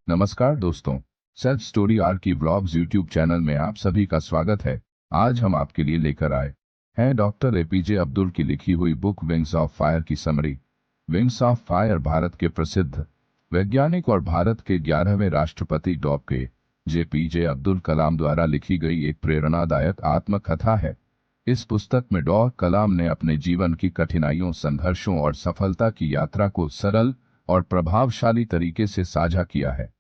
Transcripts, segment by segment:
नमस्कार दोस्तों, self story are की व्लॉग्स यूट्यूब चैनल में आप सभी का स्वागत है। आज हम आपके लिए लेकर आए हैं डॉक्टर एपीजे अब्दुल की लिखी हुई बुक विंग्स ऑफ फायर की summary. Wings of fire Bharat के प्रसिद्ध वैज्ञानिक और भारत के 11वें राष्ट्रपति डॉक्टर जेपीजे अब्दुल कलाम द्वारा लिखी गई एक प्रेरणादायक आत्मकथा है। इस पुस्तक में डॉक्टर कलाम ने अपने जीवन की कठिनाइयों, संघर्षों और सफलता की यात्रा को सरल और प्रभावशाली तरीके से साझा किया है।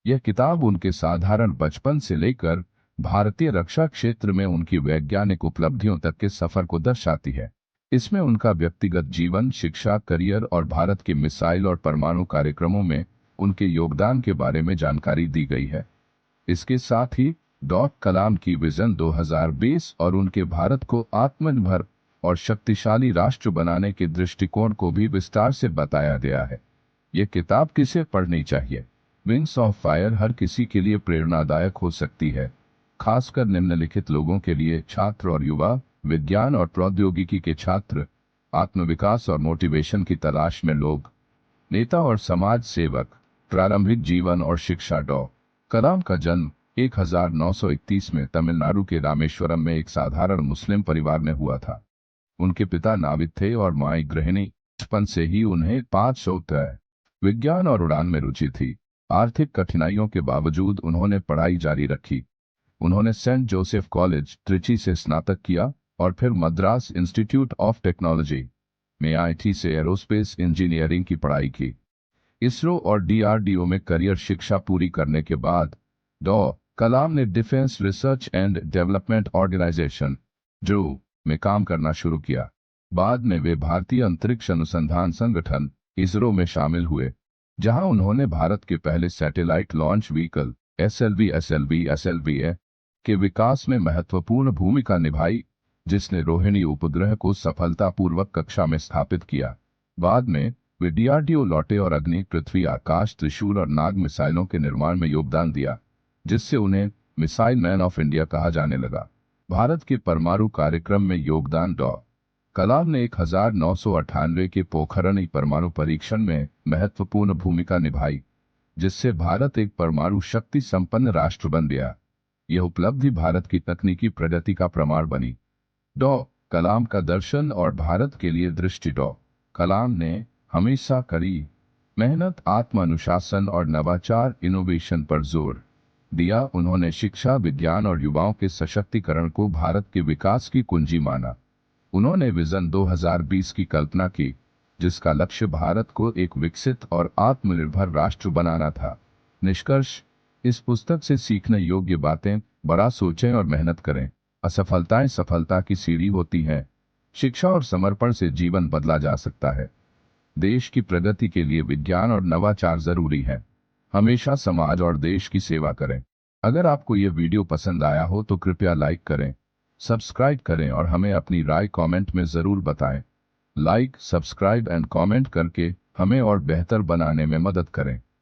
यह किताब उनके साधारण बचपन से लेकर भारतीय रक्षा क्षेत्र में उनकी वैज्ञानिक उपलब्धियों तक के सफर को दर्शाती है। इसमें उनका व्यक्तिगत जीवन, शिक्षा, करियर और भारत के मिसाइल और परमाणु कार्यक्रमों में उनके योगदान के बारे में जानकारी दी गई है। इसके साथ ही डॉक्टर कलाम की विजन 2020 और उनके भारत को आत्मनिर्भर और शक्तिशाली राष्ट्र बनाने के दृष्टिकोण को भी विस्तार से बताया गया है। यह किताब किसे पढ़नी चाहिए? विंग्स ऑफ फायर हर किसी के लिए प्रेरणादायक हो सकती है, खासकर निम्नलिखित लोगों के लिए: छात्र और युवा, विज्ञान और प्रौद्योगिकी के छात्र, आत्मविकास और मोटिवेशन की तलाश में लोग, नेता और समाज सेवक, प्रारंभिक जीवन और शिक्षा। कलाम का जन्म 1931 में तमिलनाडु के रामेश्वरम में एक साधारण मुस्लिम परिवार में हुआ था। उनके पिता नाविक थे और मां एक गृहिणी। बचपन से ही उन्हें 5 विज्ञान और उड़ान में रुचि थी। आर्थिक कठिनाइयों के बावजूद उन्होंने पढ़ाई जारी रखी। उन्होंने सेंट जोसेफ कॉलेज, त्रिची से स्नातक किया और फिर मद्रास इंस्टीट्यूट ऑफ टेक्नोलॉजी में आईटी से एरोस्पेस इंजीनियरिंग की पढ़ाई की। इसरो और डीआरडीओ में करियर शिक्षा पूरी करने के बाद कलाम ने Defence Research and Development Organisation जो में काम करना शुरू किया। बाद में वे भारतीय अंतरिक्ष अनुसंधान संगठन इसरो में शामिल हुए, जहां उन्होंने भारत के पहले सैटेलाइट लॉन्च व्हीकल एसएलवी के विकास में महत्वपूर्ण भूमिका निभाई, जिसने रोहिणी उपग्रह को सफलतापूर्वक कक्षा में स्थापित किया। बाद में वे डीआरडीओ लौटे और अग्नि, पृथ्वी, आकाश, त्रिशूल और नाग मिसाइलों के निर्माण में योगदान दिया, जिससे उन्हें मिसाइल मैन ऑफ इंडिया कहा जाने लगा। भारत के परमाणु कार्यक्रम में योगदान: कलाम ने 1998 के पोखरण परमाणु परीक्षण में महत्वपूर्ण भूमिका निभाई, जिससे भारत एक परमाणु शक्ति संपन्न राष्ट्र बन गया। यह उपलब्धि भारत की तकनीकी प्रगति का प्रमाण बनी। कलाम का दर्शन और भारत के लिए दृष्टि: कलाम ने हमेशा कड़ी मेहनत, आत्म अनुशासन और नवाचार इनोवेशन पर जोर दिया। उन्होंने शिक्षा, विज्ञान और युवाओं के सशक्तिकरण को भारत के विकास की कुंजी माना। उन्होंने विजन 2020 की कल्पना की, जिसका लक्ष्य भारत को एक विकसित और आत्मनिर्भर राष्ट्र बनाना था। निष्कर्ष: इस पुस्तक से सीखने योग्य बातें: बड़ा सोचें और मेहनत करें। असफलताएं सफलता की सीढ़ी होती हैं। शिक्षा और समर्पण से जीवन बदला जा सकता है। देश की प्रगति के लिए विज्ञान और नवाचार जरूरी है। हमेशा समाज और देश की सेवा करें। अगर आपको यह वीडियो पसंद आया हो तो कृपया लाइक करें, सब्सक्राइब करें और हमें अपनी राय कमेंट में ज़रूर बताएं। लाइक, सब्सक्राइब एंड कमेंट करके हमें और बेहतर बनाने में मदद करें।